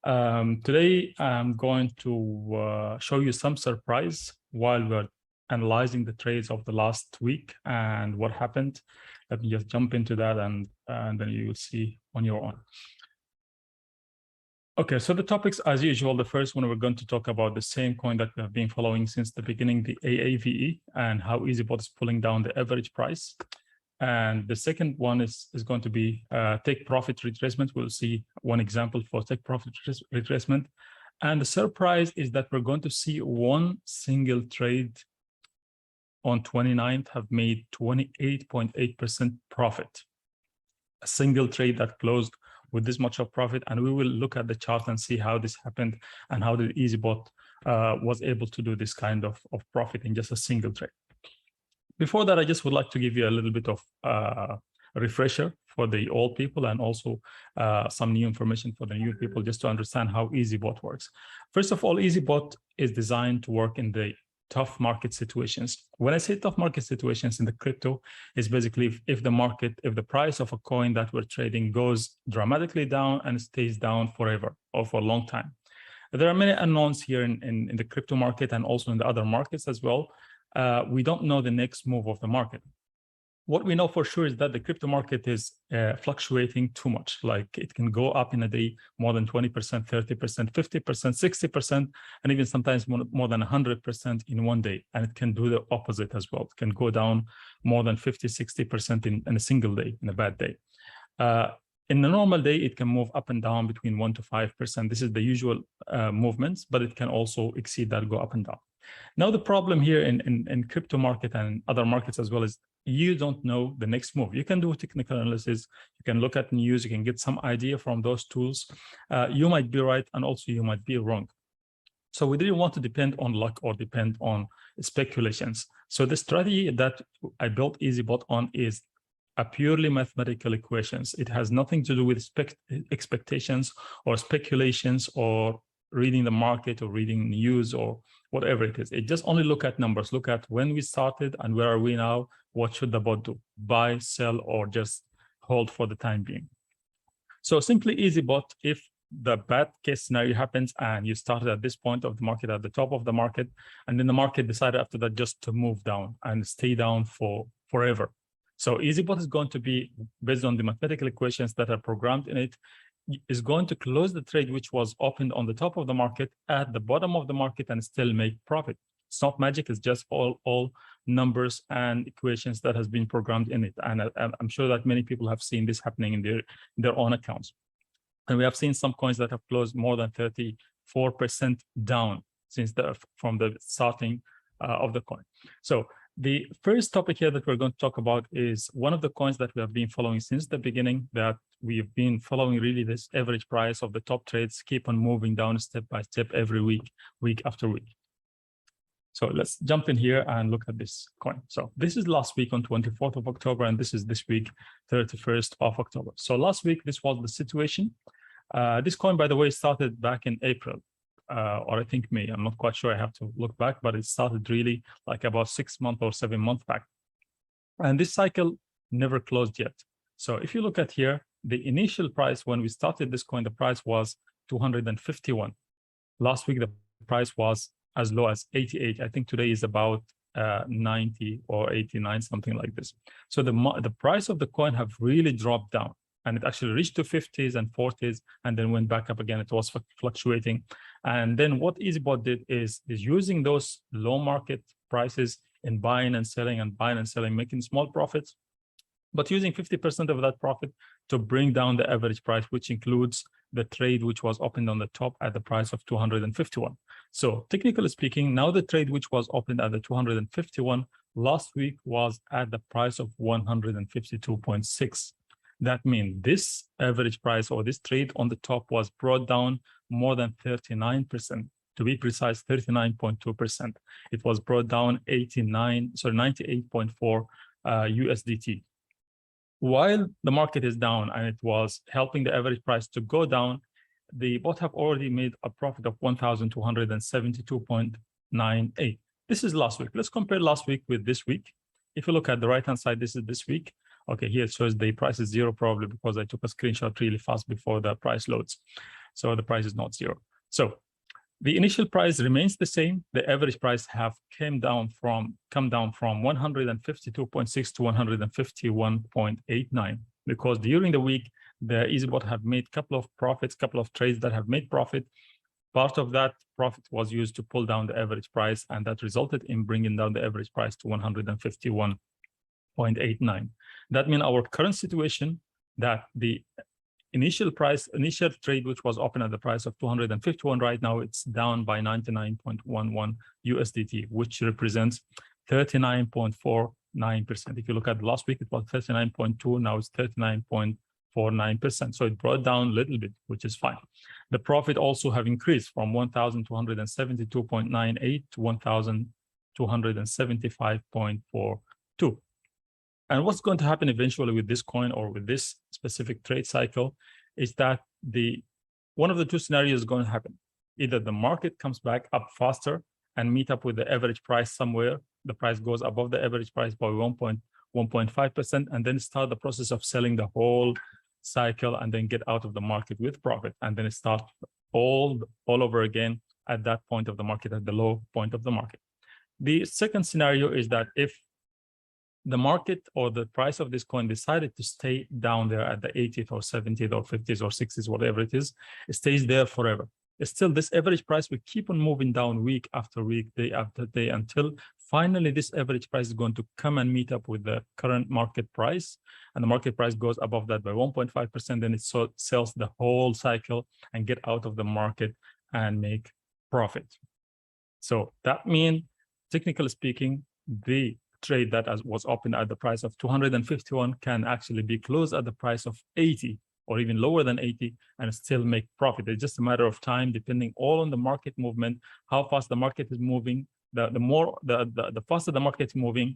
Today, I'm going to show you some surprise while we're analyzing the trades of the last week and what happened. Let me just jump into that and then you will see on your own. Okay, so the topics, as usual, the first one, we're going to talk about the same coin that we have been following since the beginning, the AAVE, and how Eazybot is pulling down the average price. And the second one is going to be take profit retracement. We'll see one example for take profit retracement. And the surprise is that we're going to see one single trade on 29th have made 28.8% profit. A single trade that closed with this much of profit. And we will look at the chart and see how this happened and how the Eazybot was able to do this kind of profit in just a single trade. Before that, I just would like to give you a little bit of a refresher for the old people and also some new information for the new people, just to understand how Eazybot works. First of all, Eazybot is designed to work in the tough market situations. When I say tough market situations in the crypto, is basically if the price of a coin that we're trading goes dramatically down and stays down forever or for a long time. There are many unknowns here in the crypto market and also in the other markets as well. We don't know the next move of the market. What we know for sure is that the crypto market is fluctuating too much. Like it can go up in a day more than 20%, 30%, 50%, 60%, and even sometimes more than 100% in one day. And it can do the opposite as well. It can go down more than 50, 60% in a single day, in a bad day. In a normal day, it can move up and down between 1 to 5%. This is the usual movements, but it can also exceed that, go up and down. Now, the problem here in crypto market and other markets as well is you don't know the next move. You can do technical analysis, you can look at news, you can get some idea from those tools. You might be right, and also you might be wrong. So we didn't want to depend on luck or depend on speculations. So the strategy that I built Eazybot on is a purely mathematical equations. It has nothing to do with expectations or speculations or reading the market or reading news or whatever it is. It just only look at numbers, look at when we started and where are we now, what should the bot do, buy, sell, or just hold for the time being. So simply Eazybot, if the bad case scenario happens and you started at this point of the market, at the top of the market, and then the market decided after that just to move down and stay down for forever. So Eazybot is going to be based on the mathematical equations that are programmed in it, is going to close the trade which was opened on the top of the market at the bottom of the market and still make profit. It's not magic, it's just all numbers and equations that has been programmed in it. And I'm sure that many people have seen this happening in their own accounts. And we have seen some coins that have closed more than 34% down since from the starting of the coin. So the first topic here that we're going to talk about is one of the coins that we have been following since the beginning, that we've been following really this average price of the top trades, keep on moving down step by step every week, week after week. So let's jump in here and look at this coin. So this is last week on 24th of October, and this is this week, 31st of October. So last week, this was the situation. This coin, by the way, started back in April. Or I think May, I'm not quite sure, I have to look back, but it started really like about 6 months or 7 months back. And this cycle never closed yet. So if you look at here, the initial price when we started this coin, the price was 251. Last week, the price was as low as 88. I think today is about 90 or 89, something like this. So the price of the coin have really dropped down. And it actually reached to 50s and 40s and then went back up again. It was fluctuating. And then what Eazybot did is using those low market prices in buying and selling, making small profits, but using 50% of that profit to bring down the average price, which includes the trade which was opened on the top at the price of 251. So technically speaking, now the trade which was opened at the 251 last week was at the price of 152.6. That means this average price or this trade on the top was brought down more than 39%. To be precise, 39.2%. It was brought down 98.4 USDT. While the market is down and it was helping the average price to go down, the bot have already made a profit of 1,272.98. This is last week. Let's compare last week with this week. If you look at the right-hand side, this is this week. Okay, here it shows the price is 0 probably because I took a screenshot really fast before the price loads. So the price is not zero. So the initial price remains the same. The average price have come down from 152.6 to 151.89, because during the week, the Eazybot have made couple of profits, couple of trades that have made profit. Part of that profit was used to pull down the average price, and that resulted in bringing down the average price to 151.89. That means our current situation, that the initial trade, which was open at the price of 251, right now it's down by 99.11 USDT, which represents 39.49%. If you look at last week, it was 39.2, now it's 39.49%. So it brought down a little bit, which is fine. The profit also have increased from 1,272.98 to 1,275.42. And what's going to happen eventually with this coin or with this specific trade cycle is that one of the two scenarios is going to happen. Either the market comes back up faster and meet up with the average price somewhere. The price goes above the average price by 1.5%, and then start the process of selling the whole cycle and then get out of the market with profit. And then it starts all over again at that point of the market, at the low point of the market. The second scenario is that if the market or the price of this coin decided to stay down there at the 80th or 70th or 50s or 60s, whatever it is, it stays there forever. Still, this average price will keep on moving down week after week, day after day, until finally this average price is going to come and meet up with the current market price. And the market price goes above that by 1.5%, then it sells the whole cycle and get out of the market and make profit. So that means, technically speaking, the trade that was open at the price of 251 can actually be closed at the price of 80 or even lower than 80 and still make profit. It's just a matter of time, depending all on the market movement, how fast the market is moving. The faster the market is moving,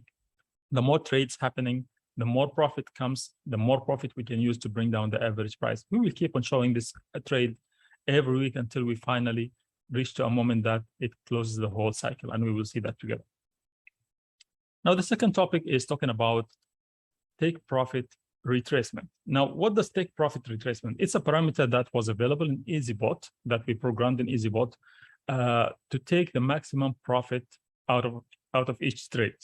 the more trades happening, the more profit comes, the more profit we can use to bring down the average price. We will keep on showing this trade every week until we finally reach to a moment that it closes the whole cycle, and we will see that together. Now, the second topic is talking about take profit retracement. Now, what does take profit retracement? It's a parameter that was available in Eazybot, that we programmed in Eazybot to take the maximum profit out of each trade.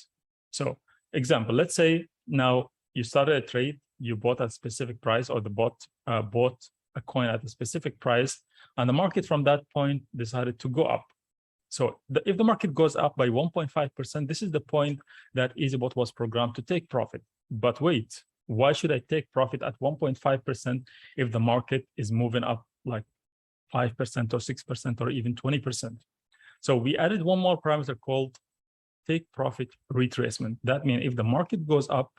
So, example, let's say now you started a trade, you bought at a specific price, or the bot bought a coin at a specific price, and the market from that point decided to go up. So if the market goes up by 1.5%, this is the point that Eazybot was programmed to take profit. But wait, why should I take profit at 1.5% if the market is moving up like 5% or 6% or even 20%? So we added one more parameter called take profit retracement. That means if the market goes up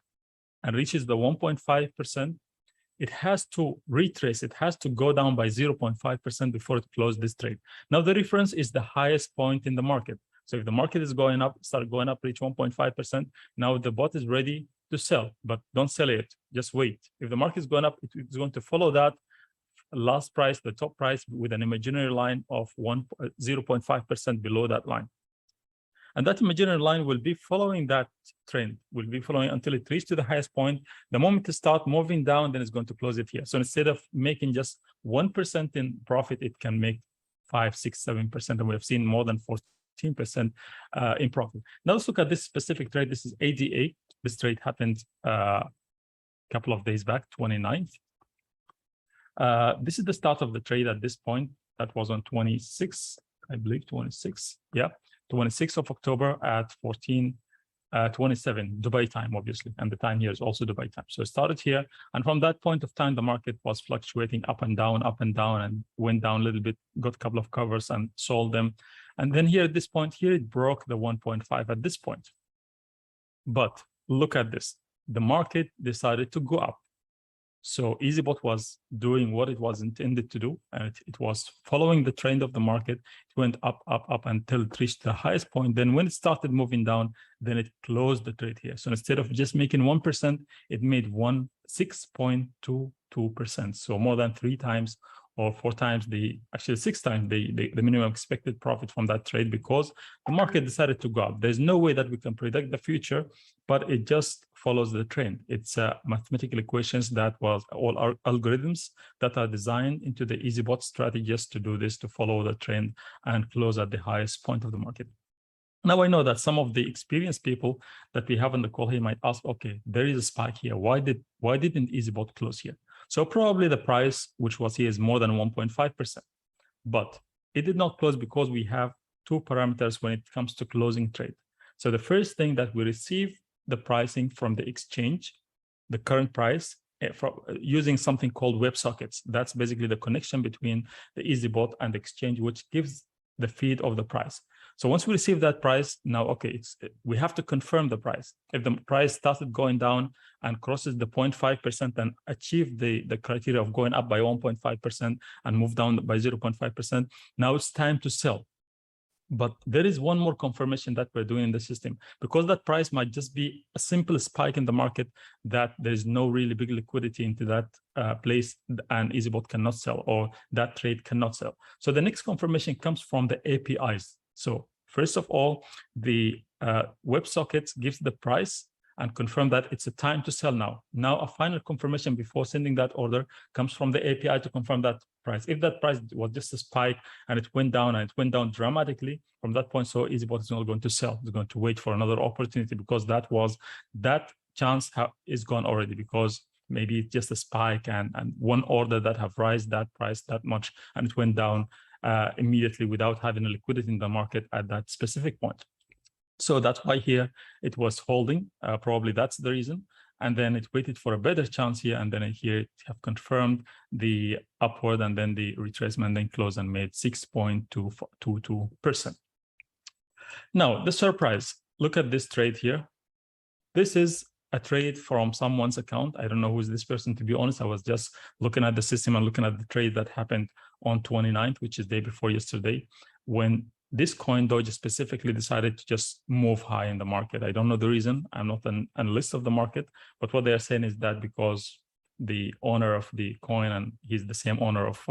and reaches the 1.5%, it has to retrace, it has to go down by 0.5% before it closes this trade. Now, the reference is the highest point in the market. So if the market is going up, start going up, reach 1.5%, now the bot is ready to sell, but don't sell it, just wait. If the market is going up, it's going to follow that last price, the top price, with an imaginary line of 0.5% below that line. And that imaginary line will be following that trend, will be following until it reaches to the highest point. The moment it starts moving down, then it's going to close it here. So instead of making just 1% in profit, it can make 5, 6, 7%. And we have seen more than 14% in profit. Now let's look at this specific trade. This is ADA. This trade happened a couple of days back, 29th. This is the start of the trade at this point. That was on 26, I believe, 26. Yeah. 26th of October at 14:27 Dubai time, obviously, and the time here is also Dubai time. So it started here, and from that point of time, the market was fluctuating up and down, and went down a little bit, got a couple of covers and sold them. And then here at this point, here it broke the 1.5 at this point. But look at this, the market decided to go up. So Eazybot was doing what it was intended to do, and it was following the trend of the market. It went up, up, up until it reached the highest point. Then when it started moving down, then it closed the trade here. So instead of just making 1%, it made 6.22%. So more than 3 times or 4 times actually 6 times the minimum expected profit from that trade, because the market decided to go up. There's no way that we can predict the future, but it just follows the trend. It's mathematical equations that was all our algorithms that are designed into the Eazybot strategy just to do this, to follow the trend and close at the highest point of the market. Now, I know that some of the experienced people that we have on the call here might ask, okay, there is a spike here. Why didn't Eazybot close here? So probably the price, which was here, is more than 1.5%. But it did not close because we have 2 parameters when it comes to closing trade. So the first thing that we receive the pricing from the exchange, the current price, using something called WebSockets. That's basically the connection between the Eazybot and the exchange, which gives the feed of the price. So once we receive that price, now, okay, we have to confirm the price. If the price started going down and crosses the 0.5% and achieve the criteria of going up by 1.5% and move down by 0.5%, now it's time to sell. But there is one more confirmation that we're doing in the system, because that price might just be a simple spike in the market, that there's no really big liquidity into that place, and Eazybot cannot sell, or that trade cannot sell. So the next confirmation comes from the APIs. So first of all, the WebSockets gives the price and confirm that it's a time to sell now. Now, a final confirmation before sending that order comes from the API to confirm that price. If that price was just a spike and it went down, and it went down dramatically from that point, so Eazybot is not going to sell. It's going to wait for another opportunity, because that chance is gone already, because maybe it's just a spike and one order that have raised that price that much, and it went down immediately without having a liquidity in the market at that specific point. So that's why here it was holding, probably that's the reason. And then it waited for a better chance here, and then here it have confirmed the upward, and then the retracement, then closed and made 6.22%. Now, the surprise, look at this trade here. This is a trade from someone's account. I don't know who is this person, to be honest. I was just looking at the system and looking at the trade that happened on 29th, which is day before yesterday, when this coin Doge specifically decided to just move high in the market. I don't know the reason. I'm not an analyst of the market, but what they are saying is that because the owner of the coin, and he's the same owner of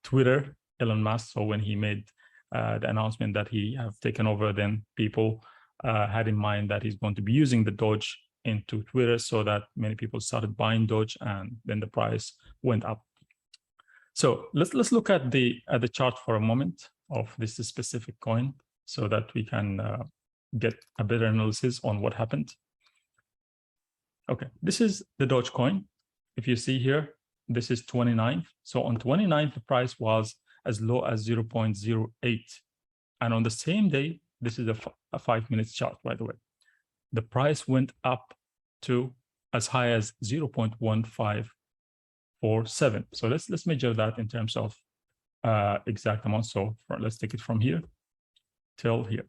Twitter, Elon Musk, so when he made the announcement that he have taken over, then people had in mind that he's going to be using the Doge into Twitter, so that many people started buying Doge, and then the price went up. So let's look at the chart for a moment of this specific coin, so that we can get a better analysis on what happened. Okay, this is the Doge coin. If you see here, this is 29th. So on 29th, the price was as low as 0.08. And on the same day, this is a 5-minute chart, by the way. The price went up to as high as 0.1547. So let's measure that in terms of exact amount. So let's take it from here till here,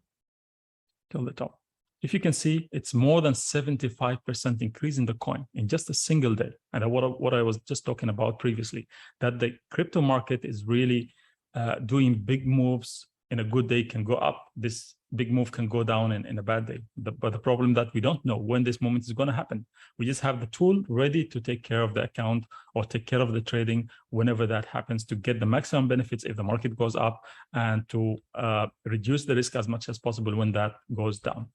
till the top. If you can see, it's more than 75% increase in the coin in just a single day. And what I was just talking about previously, that the crypto market is really doing big moves. In a good day can go up. This big move can go down in a bad day. But the problem that we don't know when this moment is going to happen. We just have the tool ready to take care of the account or take care of the trading whenever that happens, to get the maximum benefits if the market goes up, and to reduce the risk as much as possible when that goes down.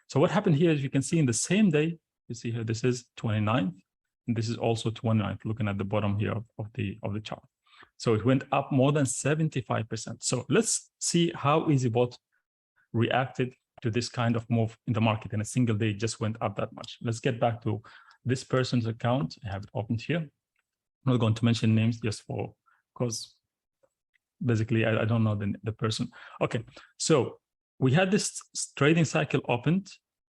So what happened here is, you can see in the same day, you see here, this is 29th, and this is also 29th, looking at the bottom here of the chart. So it went up more than 75%. So let's see how Eazybot reacted to this kind of move in the market in a single day. It just went up that much. Let's get back to this person's account. I have it opened here. I'm not going to mention names just because basically I don't know the person. Okay, so we had this trading cycle opened,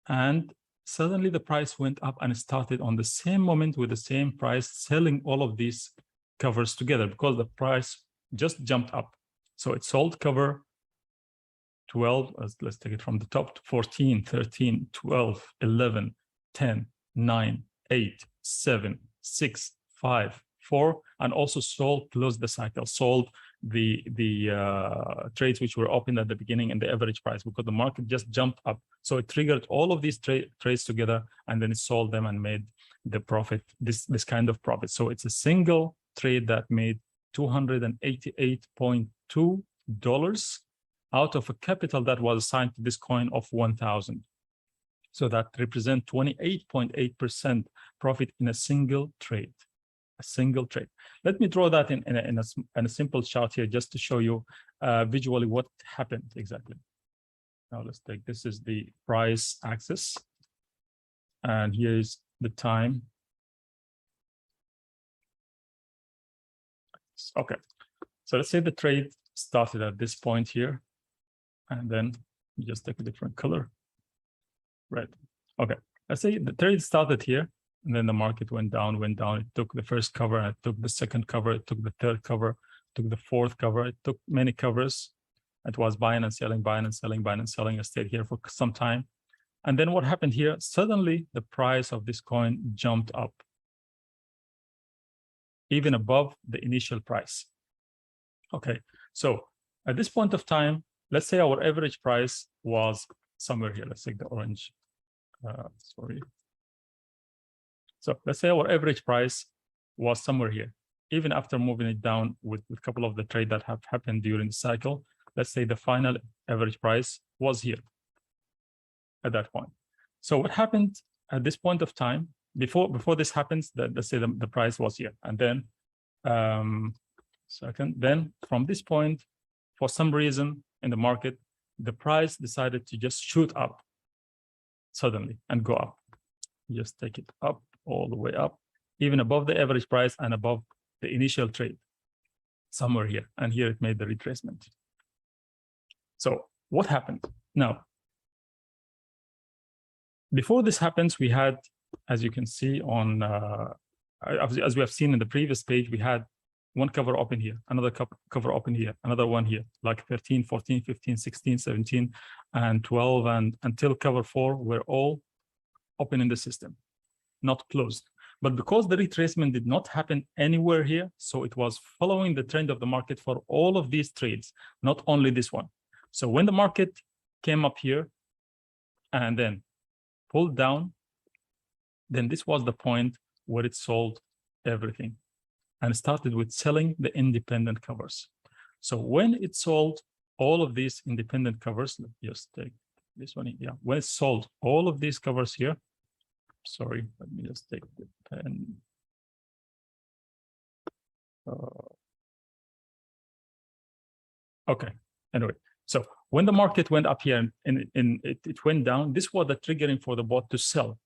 and suddenly the price went up and started on the same moment with the same price selling all of these covers together, because the price just jumped up. So it sold cover 12, let's take it from the top, 14, 13, 12, 11, 10, 9, 8, 7, 6, 5, 4, and also sold, closed the cycle, sold the trades which were open at the beginning and the average price, because the market just jumped up. So it triggered all of these trades together, and then it sold them and made the profit, this kind of profit. So it's a single trade that made $288.2 out of a capital that was assigned to this coin of 1,000. So that represents 28.8% profit in a single trade. A single trade. Let me draw that in a simple chart here just to show you visually what happened exactly. Now let's take, this is the price axis, and here is the time. Okay, so let's say the trade started at this point here, and then you just take a different color. Red. Okay, let's say the trade started here, and then the market went down. It took the first cover, it took the second cover, it took the third cover, it took the fourth cover, it took many covers. It was buying and selling, buying and selling, buying and selling. I stayed here for some time. And then what happened here? Suddenly, the price of this coin jumped up, even above the initial price. Okay, so at this point of time, let's say our average price was somewhere here. Let's take the orange. Sorry. So let's say our average price was somewhere here, even after moving it down with a couple of the trade that have happened during the cycle. Let's say the final average price was here at that point. So what happened at this point of time, before this happens, let's say the price was here, and then then from this point, for some reason in the market, the price decided to just shoot up suddenly and go up. Just take it up, all the way up, even above the average price and above the initial trade, somewhere here. And here it made the retracement. So what happened? Now, before this happens, we had, as you can see on, as we have seen in the previous page, we had one cover open here, another cover open here, another one here, like 13, 14, 15, 16, 17, and 12, and until cover 4 were all open in the system, not closed. But because the retracement did not happen anywhere here, so it was following the trend of the market for all of these trades, not only this one. So when the market came up here and then pulled down, then this was the point where it sold everything and started with selling the independent covers. So when it sold all of these independent covers, let's just take this one. Yeah, when it sold all of these covers here, sorry, let me just take the pen. Okay, anyway, so when the market went up here and it went down, this was the triggering for the bot to sell.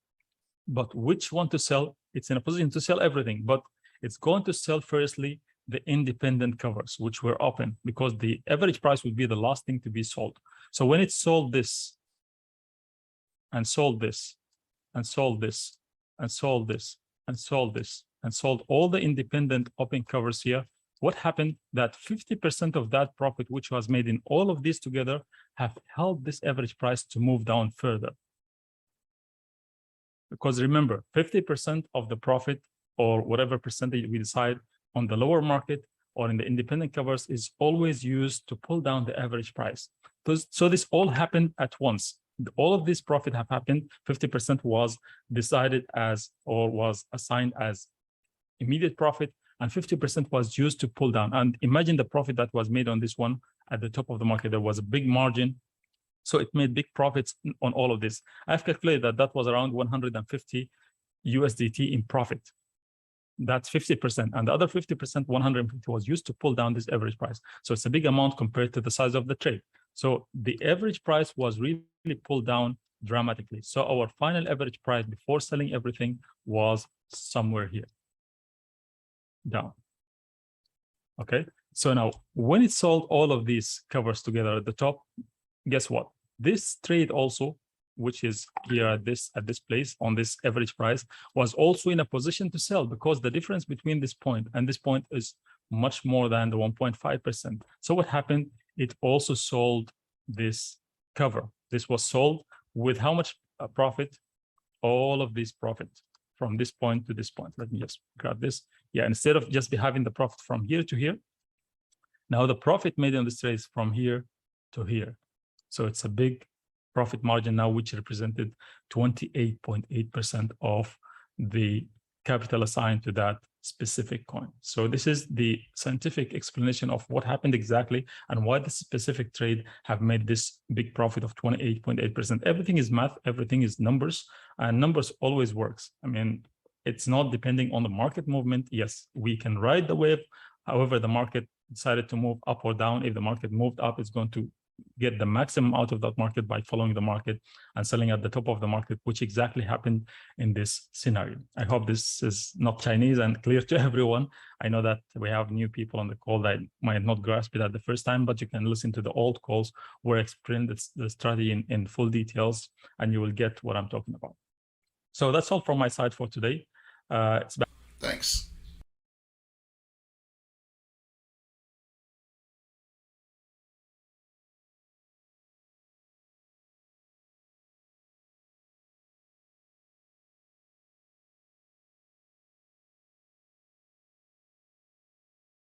But which one to sell? It's in a position to sell everything, but it's going to sell firstly the independent covers, which were open, because the average price would be the last thing to be sold. So when it sold this and sold this and sold this and sold this and sold this and sold all the independent open covers here, what happened? That 50% of that profit, which was made in all of these together, have helped this average price to move down further. Because remember, 50% of the profit, or whatever percentage we decide on the lower market or in the independent covers, is always used to pull down the average price. So this all happened at once. All of this profit have happened. 50% was decided as, or was assigned as immediate profit, and 50% was used to pull down. And imagine the profit that was made on this one at the top of the market. There was a big margin. So it made big profits on all of this. I've calculated that was around 150 USDT in profit. That's 50%. And the other 50%, 150, was used to pull down this average price. So it's a big amount compared to the size of the trade. So the average price was really pulled down dramatically. So our final average price before selling everything was somewhere here, down. Okay. So now when it sold all of these covers together at the top, guess what? This trade also, which is here at this place on this average price, was also in a position to sell, because the difference between this point and this point is much more than the 1.5%. So what happened? It also sold this cover. This was sold with how much profit? All of this profit from this point to this point. Let me just grab this. Yeah, instead of just having the profit from here to here, now the profit made on this trade is from here to here. So it's a big profit margin now, which represented 28.8% of the capital assigned to that specific coin. So this is the scientific explanation of what happened exactly and why the specific trade have made this big profit of 28.8%. Everything is math, everything is numbers, and numbers always works. I mean, it's not depending on the market movement. Yes, we can ride the wave. However, the market decided to move up or down. If the market moved up, it's going to get the maximum out of that market by following the market and selling at the top of the market, which exactly happened in this scenario. I hope this is not Chinese and clear to everyone. I know that we have new people on the call that might not grasp it at the first time, but you can listen to the old calls where I explain the strategy in full details, and you will get what I'm talking about. So that's all from my side for today. Thanks.